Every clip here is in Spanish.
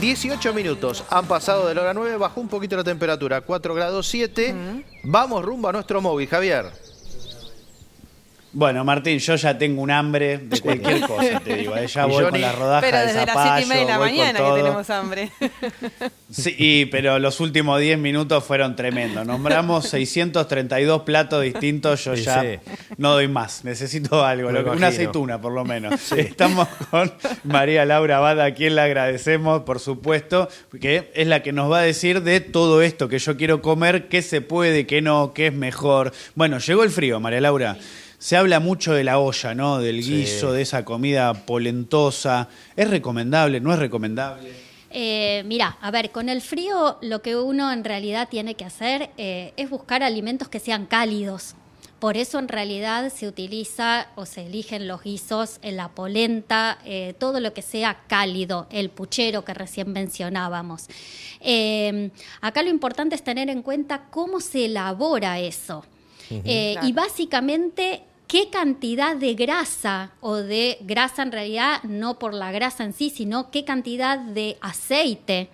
18 minutos han pasado de la hora 9, bajó un poquito la temperatura, 4 grados 7. Vamos rumbo a nuestro móvil, Javier. Bueno, Martín, yo ya tengo un hambre de cualquier cosa, te digo. Ya voy con la rodaja pero de desde zapallo, las 7:30 de la voy mañana con todo. que tenemos hambre. Sí, pero los últimos 10 minutos fueron tremendos. Nombramos 632 platos distintos, yo ya no doy más. Necesito algo, una aceituna por lo menos. Sí. Estamos con María Laura Abad, a quien le agradecemos, por supuesto, que es la que nos va a decir de todo esto que yo quiero comer, qué se puede, qué no, qué es mejor. Bueno, llegó el frío, María Laura. Se habla mucho de la olla, ¿no? Del guiso, de esa comida polentosa. ¿Es recomendable? ¿No es recomendable? Mira, a ver, con el frío lo que uno en realidad tiene que hacer es buscar alimentos que sean cálidos. Por eso en realidad se utiliza o se eligen los guisos, la polenta, todo lo que sea cálido, el puchero que recién mencionábamos. Acá lo importante es tener en cuenta cómo se elabora eso. Claro. Y básicamente qué cantidad de grasa, o de grasa en realidad no por la grasa en sí, sino qué cantidad de aceite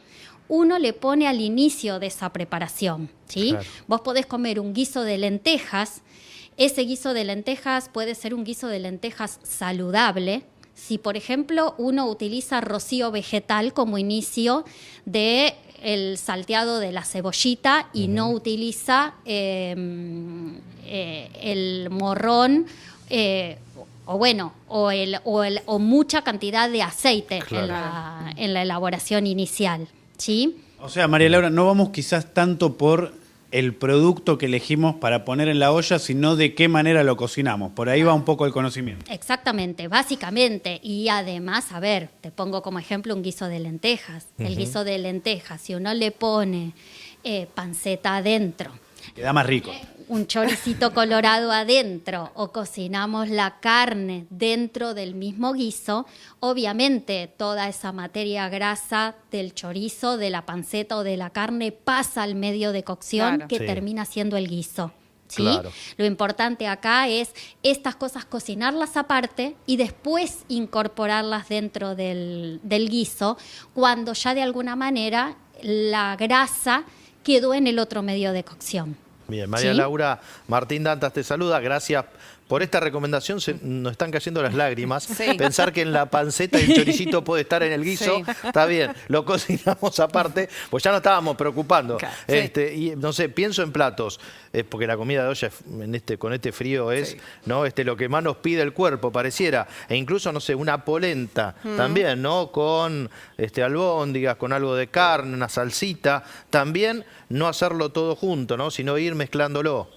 uno le pone al inicio de esa preparación, ¿sí? Claro. Vos podés comer un guiso de lentejas, ese guiso de lentejas puede ser un guiso de lentejas saludable. Si, por ejemplo, uno utiliza rocío vegetal como inicio de el salteado de la cebollita y no utiliza el morrón o mucha cantidad de aceite, claro, en la elaboración inicial, ¿sí? O sea, María Laura, no vamos quizás tanto por el producto que elegimos para poner en la olla, sino de qué manera lo cocinamos. Por ahí va un poco el conocimiento. Exactamente, básicamente. Y además, a ver, te pongo como ejemplo un guiso de lentejas. El guiso de lentejas, si uno le pone panceta adentro, queda más rico. Un choricito colorado adentro, o cocinamos la carne dentro del mismo guiso, obviamente toda esa materia grasa del chorizo, de la panceta o de la carne pasa al medio de cocción, claro, que termina siendo el guiso. ¿Sí? Claro. Lo importante acá es estas cosas cocinarlas aparte y después incorporarlas dentro del guiso, cuando ya de alguna manera la grasa quedó en el otro medio de cocción. Bien, María Laura, Martín Dantas te saluda, gracias por esta recomendación. Nos están cayendo las lágrimas. Pensar que en la panceta el choricito puede estar en el guiso, está bien, lo cocinamos aparte, pues ya nos estábamos preocupando. Claro. Y no sé, pienso en platos, porque la comida de olla con este frío es ¿no? Lo que más nos pide el cuerpo, pareciera. E incluso, no sé, una polenta también, ¿no? Con albóndigas, con algo de carne, una salsita. También no hacerlo todo junto, ¿no? Sino ir mezclándolo.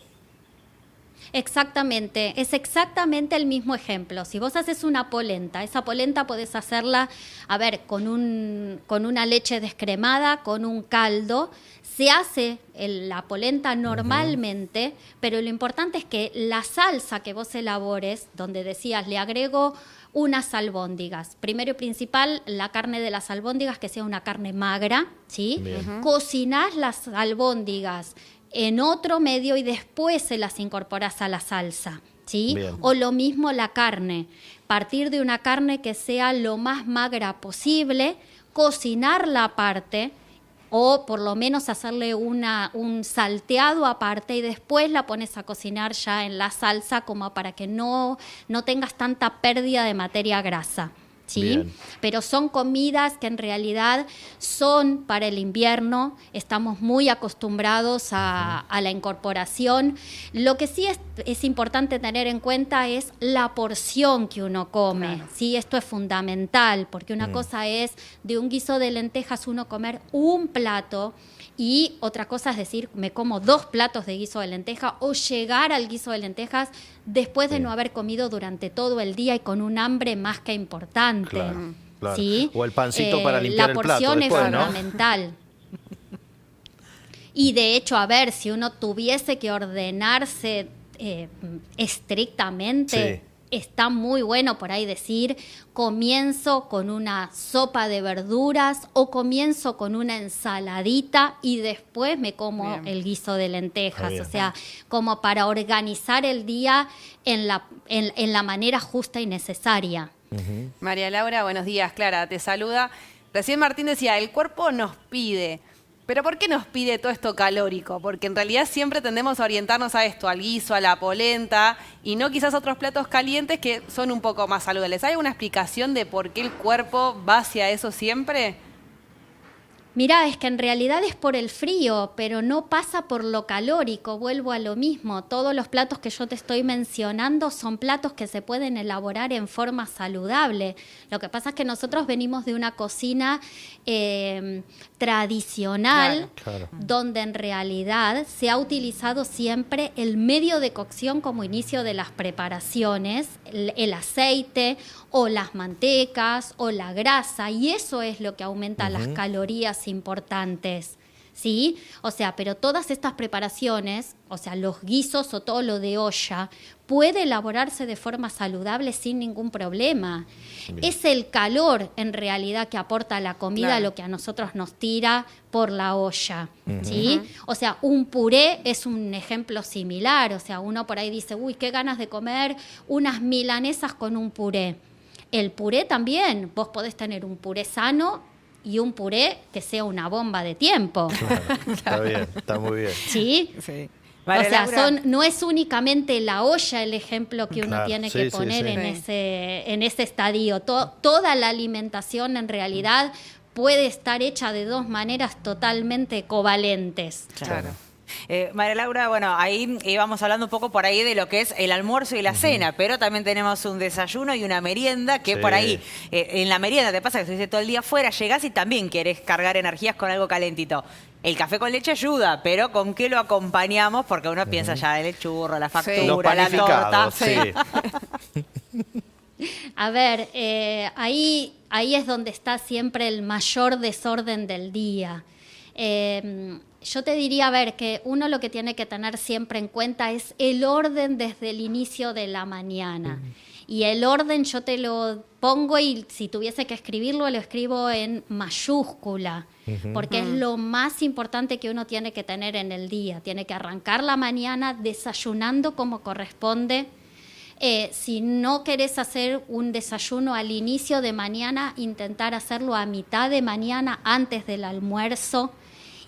Exactamente, es exactamente el mismo ejemplo. Si vos haces una polenta, esa polenta podés hacerla, a ver, con una leche descremada, con un caldo. Se hace la polenta normalmente, pero lo importante es que la salsa que vos elabores, donde decías, le agrego unas albóndigas. Primero y principal, la carne de las albóndigas, que sea una carne magra, ¿sí? Cocinás las albóndigas en otro medio y después se las incorporas a la salsa, ¿sí? Bien. O lo mismo la carne, partir de una carne que sea lo más magra posible, cocinarla aparte, o por lo menos hacerle un salteado aparte y después la pones a cocinar ya en la salsa, como para que no tengas tanta pérdida de materia grasa. ¿Sí? Bien. Pero son comidas que en realidad son para el invierno, estamos muy acostumbrados a la incorporación. Lo que sí es importante tener en cuenta es la porción que uno come. Claro. ¿Sí? Esto es fundamental, porque una cosa es de un guiso de lentejas uno comer un plato, y otra cosa es decir, me como 2 platos de guiso de lenteja, o llegar al guiso de lentejas después de no haber comido durante todo el día y con un hambre más que importante. Claro, claro. ¿Sí? O el pancito para limpiar el plato. La porción después, es fundamental. Y de hecho, a ver, si uno tuviese que ordenarse estrictamente... Está muy bueno por ahí decir, comienzo con una sopa de verduras o comienzo con una ensaladita y después me como el guiso de lentejas. O sea, como para organizar el día en la manera justa y necesaria. María Laura, buenos días. Clara te saluda. Recién Martín decía, el cuerpo nos pide. Pero ¿por qué nos pide todo esto calórico? Porque en realidad siempre tendemos a orientarnos a esto, al guiso, a la polenta, y no quizás a otros platos calientes que son un poco más saludables. ¿Hay alguna explicación de por qué el cuerpo va hacia eso siempre? Mirá, es que en realidad es por el frío, pero no pasa por lo calórico, vuelvo a lo mismo. Todos los platos que yo te estoy mencionando son platos que se pueden elaborar en forma saludable. Lo que pasa es que nosotros venimos de una cocina tradicional, claro, donde en realidad se ha utilizado siempre el medio de cocción como inicio de las preparaciones, el aceite o las mantecas o la grasa, y eso es lo que aumenta las calorías importantes, ¿sí? O sea, pero todas estas preparaciones, o sea, los guisos o todo lo de olla, puede elaborarse de forma saludable sin ningún problema. Bien. Es el calor, en realidad, que aporta a la comida, claro, lo que a nosotros nos tira por la olla, ¿sí? O sea, un puré es un ejemplo similar. O sea, uno por ahí dice, uy, qué ganas de comer unas milanesas con un puré. El puré también, vos podés tener un puré sano y un puré que sea una bomba de tiempo. Claro, está bien, está muy bien. ¿Sí? Sí. Vale, o sea, no es únicamente la olla el ejemplo que uno tiene que poner en ese estadio. Toda la alimentación en realidad puede estar hecha de dos maneras totalmente covalentes. Claro. María Laura, bueno, ahí íbamos hablando un poco por ahí de lo que es el almuerzo y la cena, pero también tenemos un desayuno y una merienda que por ahí, en la merienda te pasa que estuviste todo el día afuera, llegás y también querés cargar energías con algo calentito. El café con leche ayuda, pero ¿con qué lo acompañamos? Porque uno piensa ya en el churro, la factura, la torta. A ver, ahí es donde está siempre el mayor desorden del día. Yo te diría, a ver, que uno lo que tiene que tener siempre en cuenta es el orden desde el inicio de la mañana. Y el orden yo te lo pongo y si tuviese que escribirlo, lo escribo en mayúscula, porque es lo más importante que uno tiene que tener en el día. Tiene que arrancar la mañana desayunando como corresponde. Si no querés hacer un desayuno al inicio de mañana, intentar hacerlo a mitad de mañana antes del almuerzo.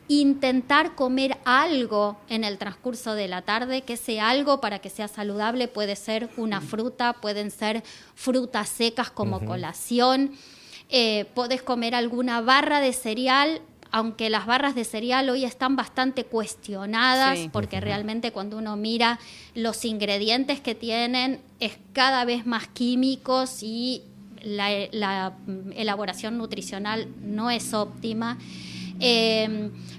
Intentar comer algo en el transcurso de la tarde, que sea algo para que sea saludable, puede ser una fruta, pueden ser frutas secas como colación, podés comer alguna barra de cereal, aunque las barras de cereal hoy están bastante cuestionadas, porque realmente cuando uno mira los ingredientes que tienen es cada vez más químicos y la elaboración nutricional no es óptima.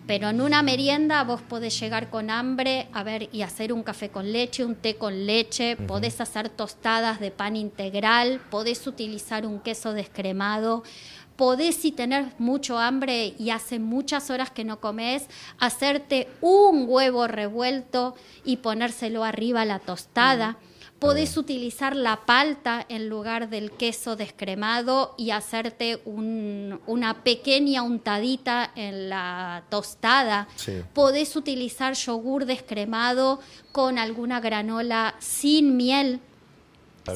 Pero en una merienda vos podés llegar con hambre, a ver, y hacer un café con leche, un té con leche, podés hacer tostadas de pan integral, podés utilizar un queso descremado, podés, si tenés mucho hambre y hace muchas horas que no comés, hacerte un huevo revuelto y ponérselo arriba a la tostada. Podés utilizar la palta en lugar del queso descremado y hacerte una pequeña untadita en la tostada. Podés utilizar yogur descremado con alguna granola sin miel.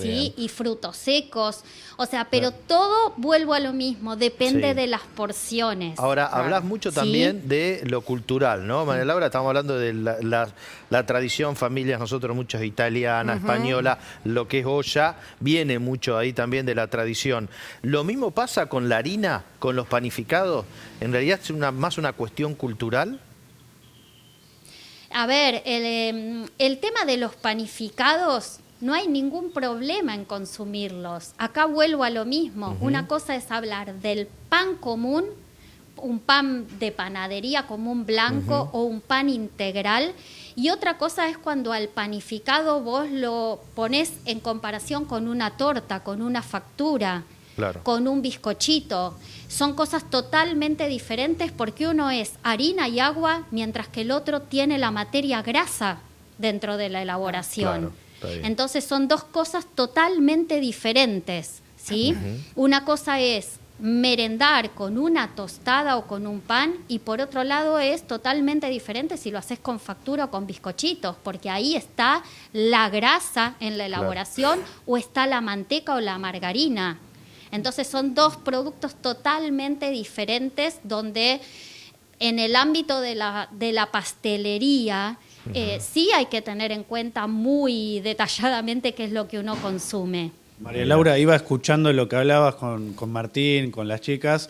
¿Sí? Y frutos secos, o sea, pero todo, vuelvo a lo mismo, depende de las porciones. Ahora, hablas mucho también de lo cultural, ¿no? María Laura, estamos hablando de la tradición, familias, nosotros muchas italiana, española, lo que es olla, viene mucho ahí también de la tradición. ¿Lo mismo pasa con la harina, con los panificados? ¿En realidad es más una cuestión cultural? A ver, el tema de los panificados, no hay ningún problema en consumirlos. Acá vuelvo a lo mismo. Una cosa es hablar del pan común, un pan de panadería común blanco o un pan integral. Y otra cosa es cuando al panificado vos lo ponés en comparación con una torta, con una factura, con un bizcochito. Son cosas totalmente diferentes porque uno es harina y agua, mientras que el otro tiene la materia grasa dentro de la elaboración. Entonces son dos cosas totalmente diferentes, ¿sí? Una cosa es merendar con una tostada o con un pan y por otro lado es totalmente diferente si lo haces con factura o con bizcochitos, porque ahí está la grasa en la elaboración o está la manteca o la margarina. Entonces son dos productos totalmente diferentes donde en el ámbito de la pastelería sí hay que tener en cuenta muy detalladamente qué es lo que uno consume. María Laura, iba escuchando lo que hablabas con Martín, con las chicas,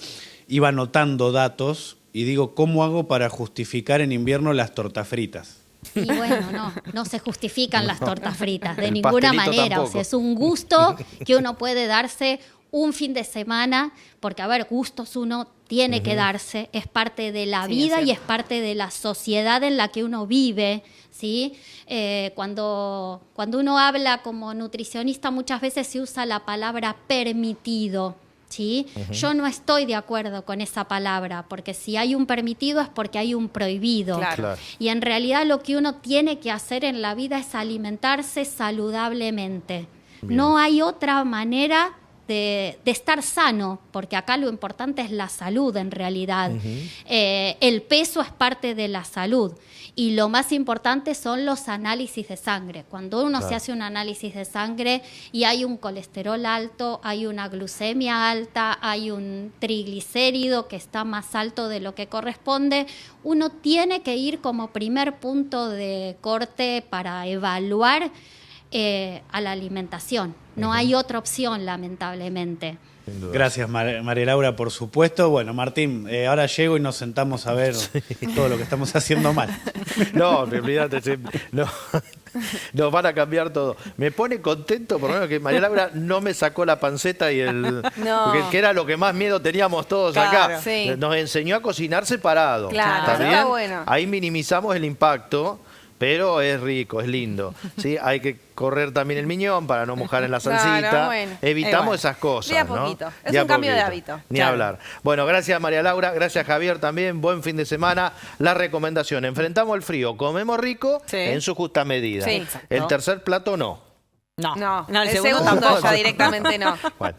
iba anotando datos y digo, ¿cómo hago para justificar en invierno las tortas fritas? Y bueno, no se justifican las tortas fritas de El ninguna pastelito manera. tampoco. O sea, es un gusto que uno puede darse un fin de semana, porque a ver, gustos uno tiene que darse, es parte de la vida y es parte de la sociedad en la que uno vive, ¿sí? Cuando uno habla como nutricionista muchas veces se usa la palabra permitido, ¿sí? Yo no estoy de acuerdo con esa palabra, porque si hay un permitido es porque hay un prohibido. Claro. Y en realidad lo que uno tiene que hacer en la vida es alimentarse saludablemente. Bien. No hay otra manera de estar sano, porque acá lo importante es la salud en realidad. El peso es parte de la salud y lo más importante son los análisis de sangre. Cuando uno se hace un análisis de sangre y hay un colesterol alto, hay una glucemia alta, hay un triglicérido que está más alto de lo que corresponde, uno tiene que ir como primer punto de corte para evaluar a la alimentación. No hay otra opción, lamentablemente. Gracias, María Laura, por supuesto. Bueno, Martín, ahora llego y nos sentamos a ver todo lo que estamos haciendo mal. No, olvídate, no. Nos van a cambiar todo. Me pone contento, por lo menos, que María Laura no me sacó la panceta y que era lo que más miedo teníamos todos Claro, acá. sí. Nos enseñó a cocinar separado. Claro, ¿Está está bien? bueno. Ahí minimizamos el impacto, pero es rico, es lindo. ¿Sí? Hay que correr también el miñón para no mojar en la salsita. Claro, bueno. Evitamos Bueno. esas cosas. De a ¿no? poquito. Es De a un cambio de poquito. hábito. Ni Claro. hablar. Bueno, gracias María Laura, gracias Javier también. Buen fin de semana. La recomendación: enfrentamos el frío, comemos rico Sí. en su justa medida. Sí. Exacto. El tercer plato no. No, No, el el segundo segundo tampoco. ya directamente no. Bueno.